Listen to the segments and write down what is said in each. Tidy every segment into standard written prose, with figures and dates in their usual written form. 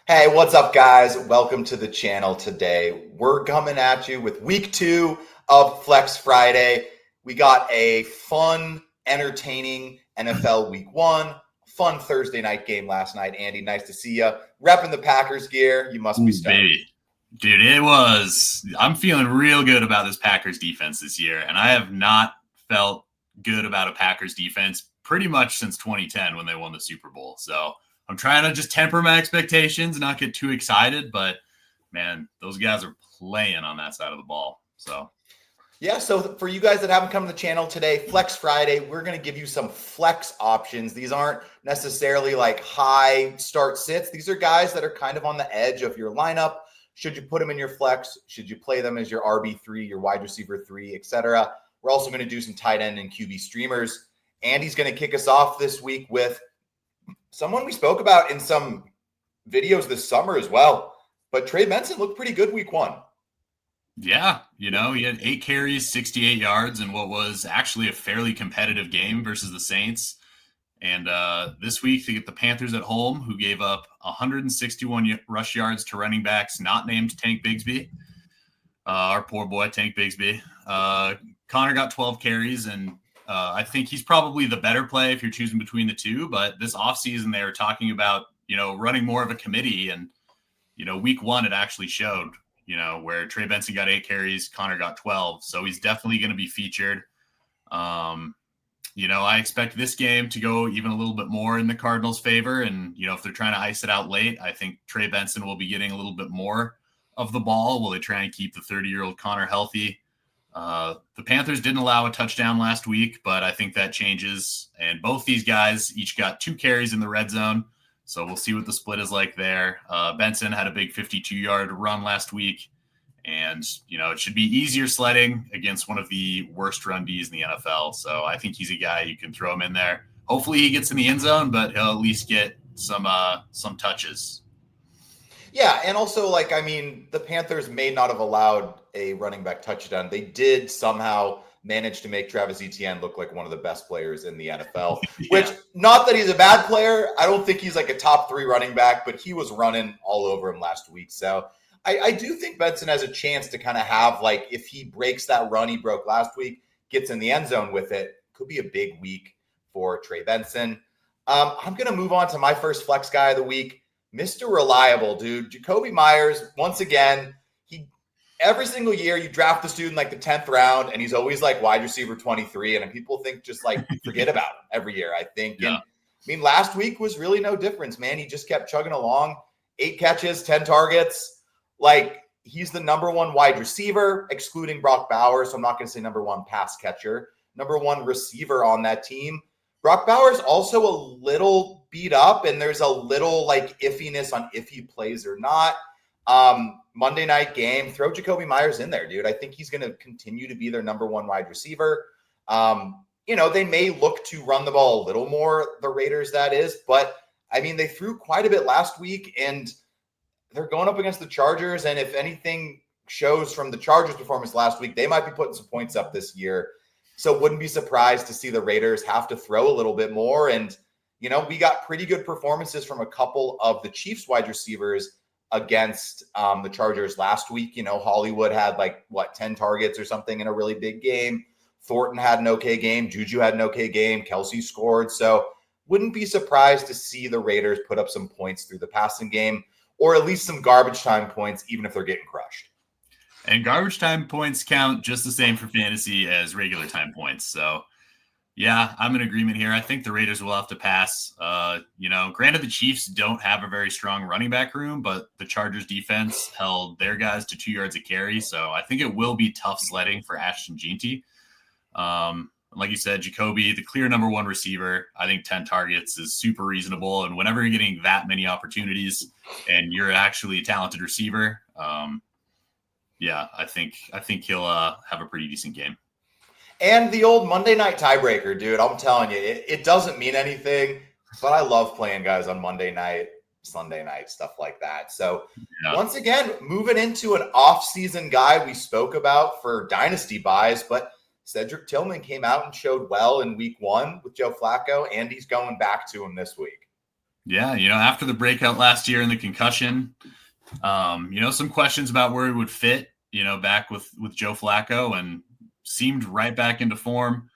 Hey, what's up, guys? Welcome to the channel today. We're coming at you with week 2 of Flex Friday. We got a fun, entertaining NFL week 1, fun Thursday night game last night. Andy, nice to see you. Repping the Packers gear. You must be stoked. Baby. Dude, it was. I'm feeling real good about this Packers defense this year, and I have not felt good about a Packers defense pretty much since 2010 when they won the Super Bowl. So I'm trying to just temper my expectations, not get too excited, but man, those guys are playing on that side of the ball. Yeah, so for you guys that haven't come to the channel today, Flex Friday, we're going to give you some flex options. These aren't necessarily like high start sits. These are guys that are kind of on the edge of your lineup. Should you put them in your flex? Should you play them as your RB3, your wide receiver 3, etc.? We're also going to do some tight end and QB streamers. Andy's going to kick us off this week with someone we spoke about in some videos this summer as well. But Trey Benson looked pretty good week 1. Yeah, he had 8 carries, 68 yards, in what was actually a fairly competitive game versus the Saints. And this week, they get the Panthers at home, who gave up 161 rush yards to running backs not named Tank Bigsby. Our poor boy, Tank Bigsby. Connor got 12 carries, and I think he's probably the better play if you're choosing between the two. But this offseason, they were talking about, running more of a committee. And, week 1, it actually showed, where Trey Benson got 8 carries, Connor got 12. So he's definitely going to be featured. I expect this game to go even a little bit more in the Cardinals' favor. And, if they're trying to ice it out late, I think Trey Benson will be getting a little bit more of the ball while they try and keep the 30-year-old Connor healthy. The Panthers didn't allow a touchdown last week, but I think that changes. And both these guys each got 2 carries in the red zone. So we'll see what the split is like there. Benson had a big 52-yard run last week. And, it should be easier sledding against one of the worst run Ds in the NFL. So I think he's a guy you can throw him in there. Hopefully he gets in the end zone, but he'll at least get some touches. Yeah, and also, the Panthers may not have allowed a running back touchdown. They did somehow manage to make Travis Etienne look like one of the best players in the NFL, Yeah. Which, not that he's a bad player. I don't think he's like a top 3 running back, but he was running all over him last week. So I do think Benson has a chance to kind of have, if he breaks that run he broke last week, gets in the end zone with it, could be a big week for Trey Benson. I'm going to move on to my first flex guy of the week, Mr. Reliable, dude. Jacoby Myers, once again, every single year you draft this dude in the 10th round, and he's always wide receiver 23, and people think just forget about him every year, I think. Yeah. And last week was really no difference, man. He just kept chugging along. 8 catches, 10 targets. He's the number 1 wide receiver, excluding Brock Bowers. So I'm not going to say number 1 pass catcher, number 1 receiver on that team. Brock Bowers also a little beat up, and there's a little iffiness on if he plays or not. Monday night game, throw Jacoby Myers in there, dude. I think he's going to continue to be their number 1 wide receiver. They may look to run the ball a little more, the Raiders, that is, but they threw quite a bit last week, and they're going up against the Chargers, and if anything shows from the Chargers' performance last week, they might be putting some points up this year. So wouldn't be surprised to see the Raiders have to throw a little bit more. And, we got pretty good performances from a couple of the Chiefs wide receivers against the Chargers last week. Hollywood had 10 targets or something in a really big game. Thornton had an okay game. Juju had an okay game. Kelsey scored. So wouldn't be surprised to see the Raiders put up some points through the passing game, or at least some garbage time points, even if they're getting crushed. And garbage time points count just the same for fantasy as regular time points. So, yeah, I'm in agreement here. I think the Raiders will have to pass. Granted, the Chiefs don't have a very strong running back room, but the Chargers defense held their guys to 2 yards a carry. So I think it will be tough sledding for Ashton Jeanty. Like you said, Jacoby, the clear number 1 receiver, I think 10 targets is super reasonable. And whenever you're getting that many opportunities and you're actually a talented receiver, I think he'll have a pretty decent game. And the old Monday night tiebreaker, dude, I'm telling you, it doesn't mean anything, but I love playing guys on Monday night, Sunday night, stuff like that. So Once again, moving into an off-season guy we spoke about for Dynasty buys, but Cedric Tillman came out and showed well in week 1 with Joe Flacco, and he's going back to him this week. Yeah, after the breakout last year and the concussion, some questions about where he would fit, back with Joe Flacco, and seemed right back into form.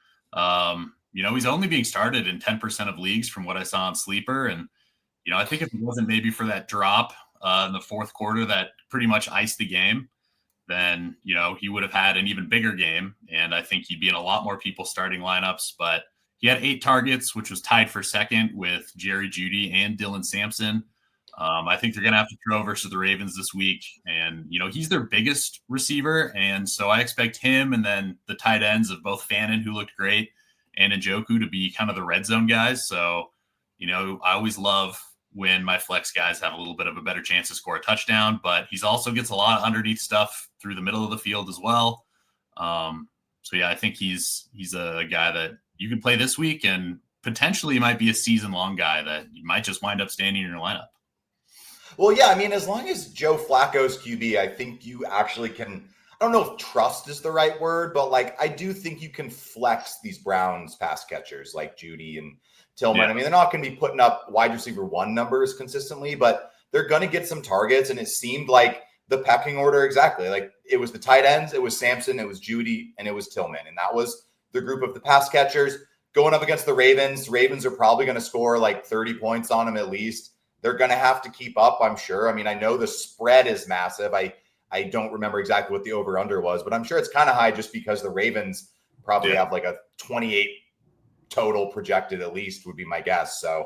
He's only being started in 10% of leagues from what I saw on Sleeper. And, I think if it wasn't maybe for that drop in the fourth quarter that pretty much iced the game, then, he would have had an even bigger game. And I think he'd be in a lot more people starting lineups. But he had 8 targets, which was tied for second with Jerry Jeudy and Dylan Sampson. I think they're going to have to throw versus the Ravens this week. And, he's their biggest receiver. And so I expect him and then the tight ends of both Fannin, who looked great, and Njoku to be kind of the red zone guys. So, I always love when my flex guys have a little bit of a better chance to score a touchdown, but he's also gets a lot of underneath stuff through the middle of the field as well. So yeah, I think he's a guy that you can play this week and potentially might be a season-long guy that you might just wind up standing in your lineup. Well, yeah, I mean, as long as Joe Flacco's QB, I think you actually can, I don't know if trust is the right word, but like, I do think you can flex these Browns pass catchers like Jeudy and Tillman. Yeah. I mean, they're not going to be putting up wide receiver 1 numbers consistently, but they're going to get some targets. And it seemed like the pecking order exactly. Like, it was the tight ends, it was Sampson, it was Jeudy, and it was Tillman. And that was the group of the pass catchers going up against the Ravens. Ravens are probably going to score like 30 points on them at least. They're going to have to keep up, I'm sure. I mean, I know the spread is massive. I don't remember exactly what the over-under was, but I'm sure it's kind of high just because the Ravens probably have like a 28 total projected at least, would be my guess. So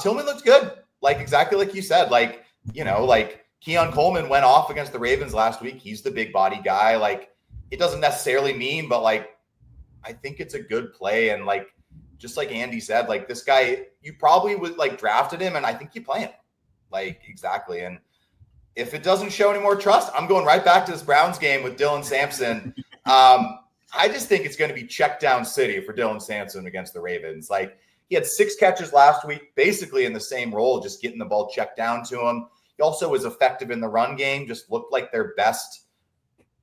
Tillman looked good. Like, exactly like you said, like, like Keon Coleman went off against the Ravens last week. He's the big body guy. Like, it doesn't necessarily mean, but like, I think it's a good play. And like, just like Andy said, like, this guy, you probably would like drafted him, and I think you play him. Like, exactly. And if it doesn't show any more trust, I'm going right back to this Browns game with Dylan Sampson. I just think it's going to be check down city for Dylan Sampson against the Ravens. Like, he had 6 catches last week, basically in the same role, just getting the ball checked down to him. He also was effective in the run game, just looked like their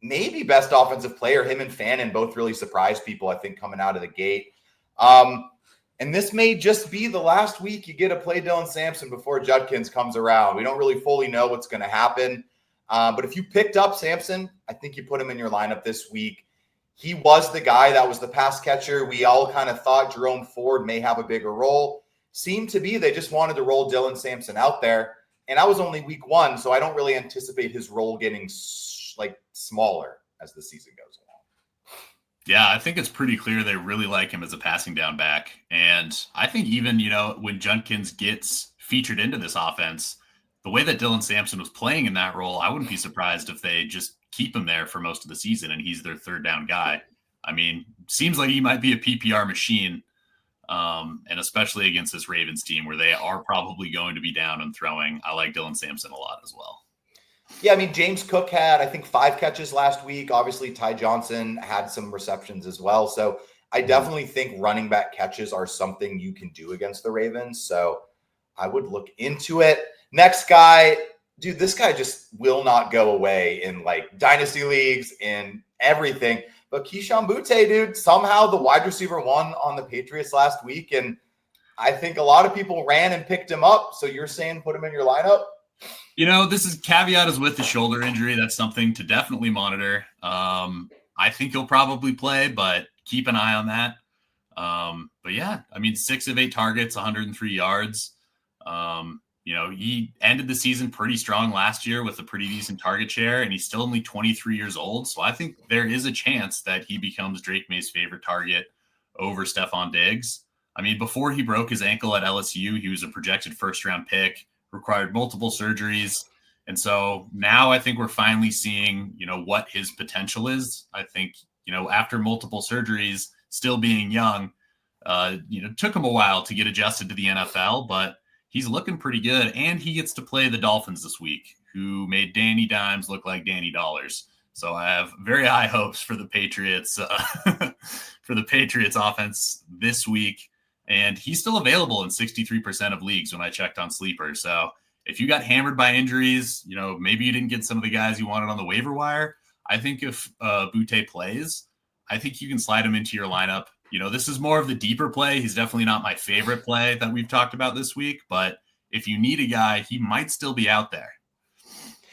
maybe best offensive player. Him and Fannin both really surprised people, I think, coming out of the gate. And this may just be the last week you get to play Dylan Sampson before Judkins comes around. We don't really fully know what's going to happen. But if you picked up Sampson, I think you put him in your lineup this week. He was the guy that was the pass catcher. We all kind of thought Jerome Ford may have a bigger role. Seemed to be they just wanted to roll Dylan Sampson out there. And that was only week 1, so I don't really anticipate his role getting like smaller as the season goes along. Yeah, I think it's pretty clear they really like him as a passing down back. And I think even, when Judkins gets featured into this offense, the way that Dylan Sampson was playing in that role, I wouldn't be surprised if they just keep him there for most of the season and he's their third down guy. I mean, seems like he might be a PPR machine, and especially against this Ravens team where they are probably going to be down and throwing. I like Dylan Sampson a lot as well. Yeah, I mean, James Cook had, I think, 5 catches last week. Obviously, Ty Johnson had some receptions as well. So I definitely think running back catches are something you can do against the Ravens. So I would look into it. Next guy, dude, this guy just will not go away in like dynasty leagues and everything. But Keyshawn Butte, dude, somehow the wide receiver 1 on the Patriots last week. And I think a lot of people ran and picked him up. So you're saying put him in your lineup? This is caveat is with the shoulder injury. That's something to definitely monitor. I think he'll probably play, but keep an eye on that. But yeah, I mean, 6 of 8 targets, 103 yards. He ended the season pretty strong last year with a pretty decent target share, and he's still only 23 years old. So I think there is a chance that he becomes Drake May's favorite target over Stephon Diggs. I mean, before he broke his ankle at LSU, he was a projected first-round pick, required multiple surgeries. And so now I think we're finally seeing, what his potential is. I think, after multiple surgeries, still being young, took him a while to get adjusted to the NFL, but he's looking pretty good. And he gets to play the Dolphins this week, who made Danny Dimes look like Danny Dollars. So I have very high hopes for the Patriots, offense this week. And he's still available in 63% of leagues when I checked on Sleeper. So if you got hammered by injuries, maybe you didn't get some of the guys you wanted on the waiver wire. I think if Butte plays, I think you can slide him into your lineup. This is more of the deeper play. He's definitely not my favorite play that we've talked about this week, but if you need a guy, he might still be out there.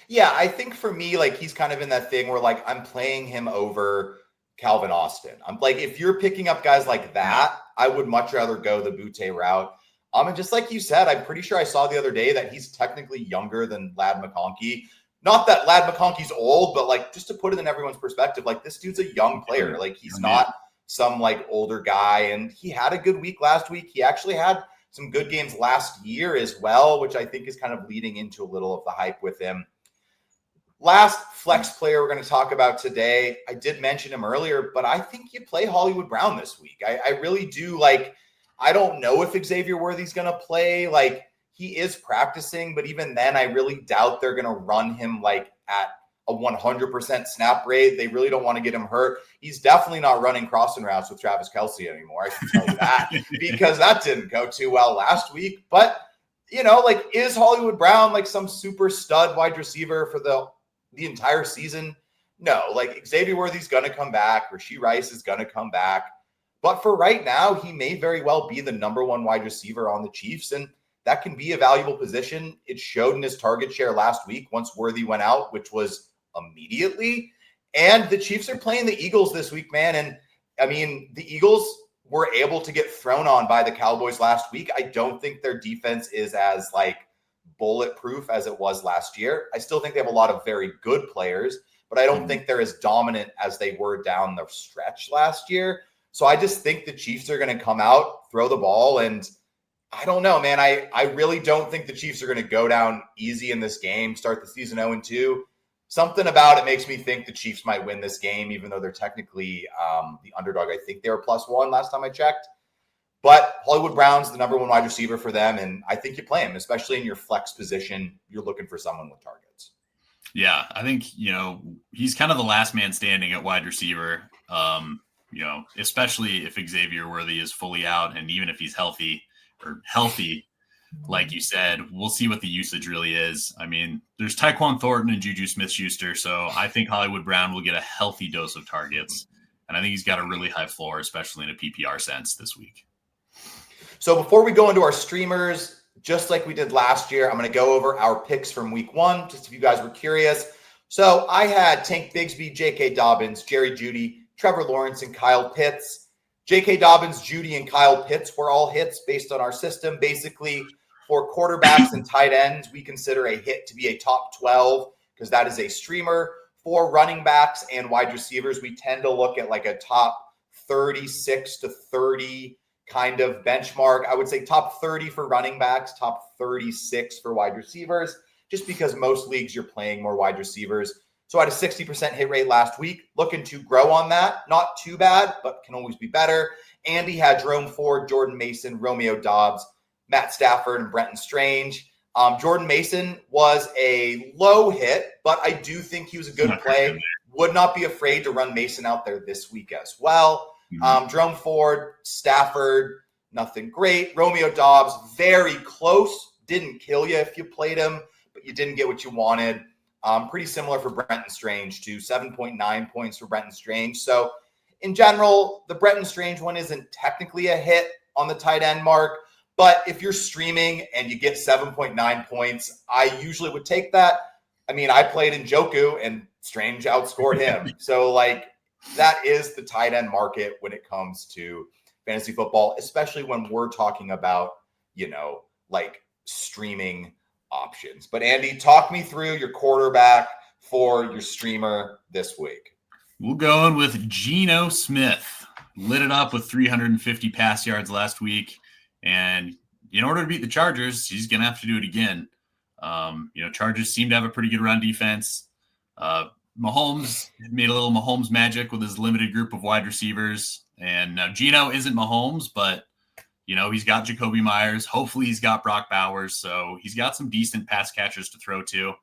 Yeah, I think for me, like he's kind of in that thing where like I'm playing him over Calvin Austin. I'm like, if you're picking up guys like that, I would much rather go the Butte route. And just like you said, I'm pretty sure I saw the other day that he's technically younger than Ladd McConkey. Not that Ladd McConkey's old, but like just to put it in everyone's perspective, like this dude's a young player. Like he's not some like older guy, and he had a good week last week. He actually had some good games last year as well, which I think is kind of leading into a little of the hype with him. Last flex player we're going to talk about today, I did mention him earlier, but I think you play Hollywood Brown this week. I really do. Like, I don't know if Xavier Worthy's going to play. Like, he is practicing, but even then, I really doubt they're going to run him like at a 100% snap rate. They really don't want to get him hurt. He's definitely not running crossing routes with Travis Kelce anymore. I can tell you that because that didn't go too well last week. But, you know, like, is Hollywood Brown like some super stud wide receiver for the entire season? No, like Xavier Worthy's going to come back. Rashee Rice is going to come back. But for right now, he may very well be the number one wide receiver on the Chiefs. And that can be a valuable position. It showed in his target share last week once Worthy went out, which was immediately. And the Chiefs are playing the Eagles this week, man. And I mean, the Eagles were able to get thrown on by the Cowboys last week. I don't think their defense is as like bulletproof as it was last year. I still think they have a lot of very good players, but I don't think they're as dominant as they were down the stretch last year. So I just think the Chiefs are going to come out, throw the ball, and I don't know, man. I really don't think the Chiefs are going to go down easy in this game, start the season 0-2. Something about it makes me think the Chiefs might win this game, even though they're technically the underdog. I think they were +1 last time I checked. But Hollywood Brown's the number one wide receiver for them, and I think you play him, especially in your flex position. You're looking for someone with targets. Yeah, I think, you know, he's kind of the last man standing at wide receiver, you know, especially if Xavier Worthy is fully out, and even if he's healthy, like you said, we'll see what the usage really is. I mean, there's Tyquan Thornton and Juju Smith-Schuster, so I think Hollywood Brown will get a healthy dose of targets, and I think he's got a really high floor, especially in a PPR sense this week. So before we go into our streamers, just like we did last year, I'm going to go over our picks from week 1, just if you guys were curious. So I had Tank Bigsby, J.K. Dobbins, Jerry Jeudy, Trevor Lawrence, and Kyle Pitts. J.K. Dobbins, Jeudy, and Kyle Pitts were all hits based on our system. Basically, for quarterbacks and tight ends, we consider a hit to be a top 12 because that is a streamer. For running backs and wide receivers, we tend to look at like a top 36 to 30 kind of benchmark. I would say top 30 for running backs, top 36 for wide receivers, just because most leagues you're playing more wide receivers. So I had a 60% hit rate last week, looking to grow on that. Not too bad, but can always be better. Andy had Jerome Ford, Jordan Mason, Romeo Doubs, Matt Stafford, and Brenton Strange. Jordan Mason was a low hit, but I do think he was a good play. Would not be afraid to run Mason out there this week as well. Jerome Ford, Stafford, nothing great. Romeo Doubs, very close. Didn't kill you if you played him, but you didn't get what you wanted. Pretty similar for Brenton Strange too, 7.9 points for Brenton Strange. So in general, the Brenton Strange one isn't technically a hit on the tight end mark, but if you're streaming and you get 7.9 points, I usually would take that. I mean, I played Njoku and Strange outscored him. So like that is the tight end market when it comes to fantasy football, especially when we're talking about, you know, like streaming options. But Andy, talk me through your quarterback for your streamer this week. We'll go in with Geno Smith. Lit it up with 350 pass yards last week. And in order to beat the Chargers, he's going to have to do it again. You know, Chargers seem to have a pretty good run defense. Mahomes made a little Mahomes magic with his limited group of wide receivers. And now Geno isn't Mahomes, but you know, he's got Jacoby Myers. Hopefully he's got Brock Bowers. So he's got some decent pass catchers to throw to.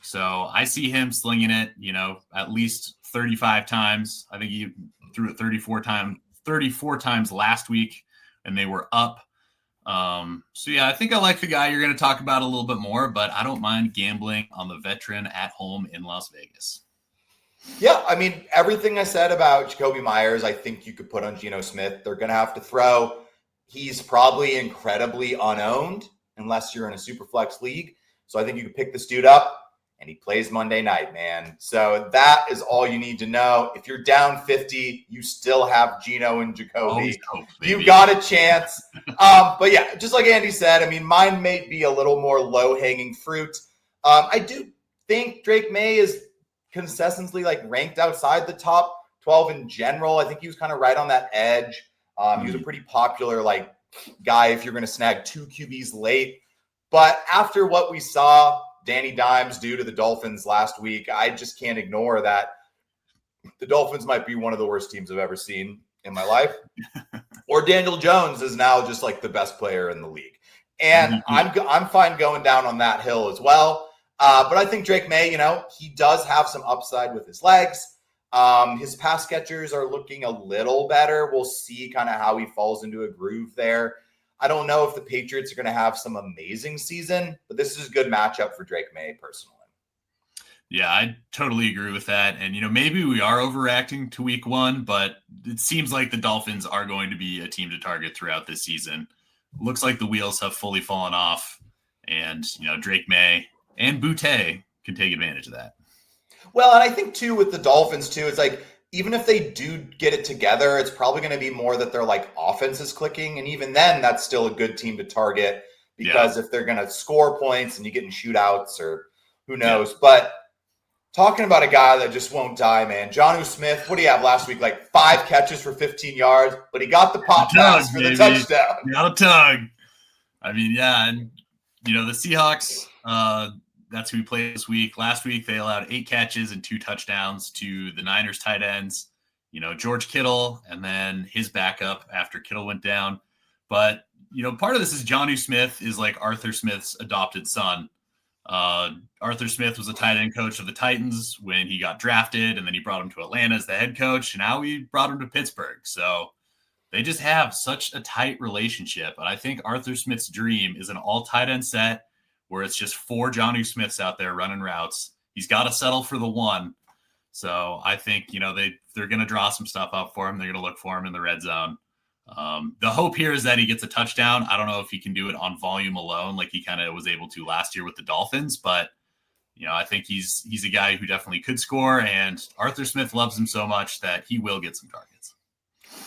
So I see him slinging it, you know, at least 35 times. I think he threw it 34 times last week, and they were up. So yeah, I think I like the guy you're going to talk about a little bit more, but I don't mind gambling on the veteran at home in Las Vegas. Yeah, I mean, everything I said about Jacoby Myers, I think you could put on Geno Smith. They're going to have to throw. He's probably incredibly unowned. unless you're in a super flex league. So I think you could pick this dude up, and he plays Monday night, man. So that is all you need to know. If you're down 50, you still have Geno and Jacoby. You got a chance. But yeah, just like Andy said, I mean, mine may be a little more low-hanging fruit. I do think Drake May is consistently like ranked outside the top 12 in general. I think he was kind of right on that edge. He was a pretty popular like guy if you're going to snag 2 QBs late. But after what we saw Danny Dimes do to the Dolphins last week, I just can't ignore that the Dolphins might be one of the worst teams I've ever seen in my life. Or Daniel Jones is now just like the best player in the league. And I'm fine going down on that hill as well. But I think Drake May, he does have some upside with his legs. His pass catchers are looking a little better. We'll see kind of how he falls into a groove there. I don't know if the Patriots are going to have some amazing season, but this is a good matchup for Drake May personally. Yeah, I totally agree with that. And, maybe we are overreacting to week 1, but it seems like the Dolphins are going to be a team to target throughout this season. Looks like the wheels have fully fallen off, and, Drake May and Boutte can take advantage of that. Well, and I think, too, with the Dolphins, too, it's like, even if they do get it together, it's probably going to be more that their like offense is clicking. And even then, that's still a good team to target because if they're going to score points and you get in shootouts or who knows. But talking about a guy that just won't die, man. Jonnu Smith, what do you have last week? Like 5 catches for 15 yards, but he got the pop pass for the touchdown. Got a tug. I mean, yeah. And, the Seahawks, that's who we played this week. Last week, they allowed 8 catches and 2 touchdowns to the Niners tight ends, George Kittle, and then his backup after Kittle went down. But, part of this is Jonnu Smith is like Arthur Smith's adopted son. Arthur Smith was a tight end coach of the Titans when he got drafted, and then he brought him to Atlanta as the head coach, and now we brought him to Pittsburgh. So they just have such a tight relationship. And I think Arthur Smith's dream is an all tight end set where it's just 4 Jonnu Smiths out there running routes. He's got to settle for the 1. So I think, they're going to draw some stuff up for him. They're going to look for him in the red zone. The hope here is that he gets a touchdown. I don't know if he can do it on volume alone like he kind of was able to last year with the Dolphins, but I think he's a guy who definitely could score, and Arthur Smith loves him so much that he will get some targets.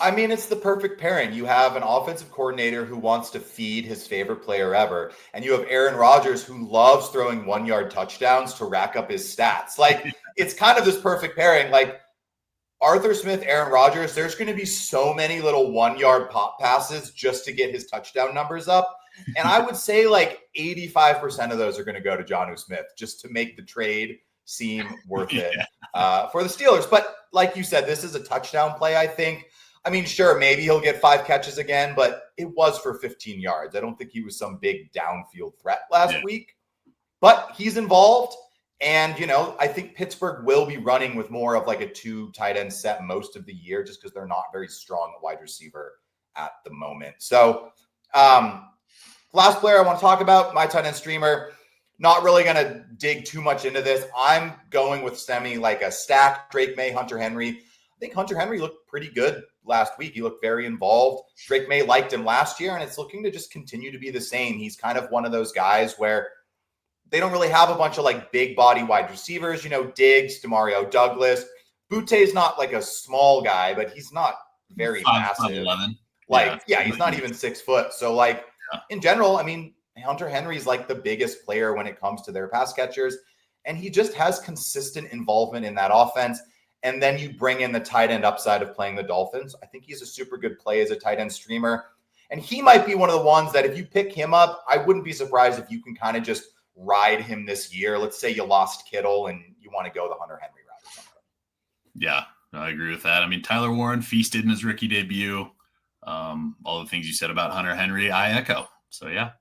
I mean, it's the perfect pairing. You have an offensive coordinator who wants to feed his favorite player ever, and you have Aaron Rodgers who loves throwing 1-yard touchdowns to rack up his stats. Like, it's kind of this perfect pairing. Like, Arthur Smith, Aaron Rodgers, there's going to be so many little 1-yard pop passes just to get his touchdown numbers up. And I would say like 85% of those are going to go to Jonnu Smith just to make the trade seem worth it for the Steelers. But like you said, this is a touchdown play, I think. I mean, sure, maybe he'll get 5 catches again, but it was for 15 yards. I don't think he was some big downfield threat last week. But he's involved. And, I think Pittsburgh will be running with more of like a 2 tight end set most of the year just because they're not very strong at wide receiver at the moment. So last player I want to talk about, my tight end streamer, not really going to dig too much into this. I'm going with like a stack, Drake May, Hunter Henry. I think Hunter Henry looked pretty good last week. He looked very involved. Drake May liked him last year, and it's looking to just continue to be the same. He's kind of one of those guys where they don't really have a bunch of like big body wide receivers, Diggs, Demario Douglas. Boutte's not like a small guy, but he's not very massive. 5'11". He's not even 6 foot. So in general, I mean, Hunter Henry's like the biggest player when it comes to their pass catchers, and he just has consistent involvement in that offense. And then you bring in the tight end upside of playing the Dolphins. I think he's a super good play as a tight end streamer. And he might be one of the ones that if you pick him up, I wouldn't be surprised if you can kind of just ride him this year. Let's say you lost Kittle and you want to go the Hunter Henry route or something. Yeah, I agree with that. I mean, Tyler Warren feasted in his rookie debut. All the things you said about Hunter Henry, I echo. So, yeah.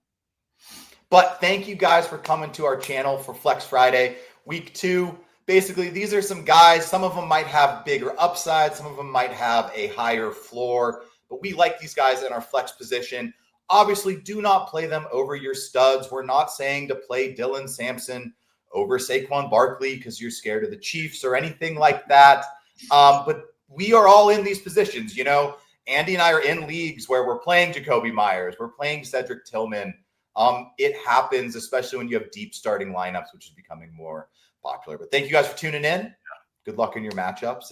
But thank you guys for coming to our channel for Flex Friday, week 2. Basically, these are some guys. Some of them might have bigger upside. Some of them might have a higher floor. But we like these guys in our flex position. Obviously, do not play them over your studs. We're not saying to play Dylan Sampson over Saquon Barkley because you're scared of the Chiefs or anything like that. But we are all in these positions. Andy and I are in leagues where we're playing Jacoby Myers. We're playing Cedric Tillman. It happens, especially when you have deep starting lineups, which is becoming more popular. But thank you guys for tuning in. Good luck in your matchups.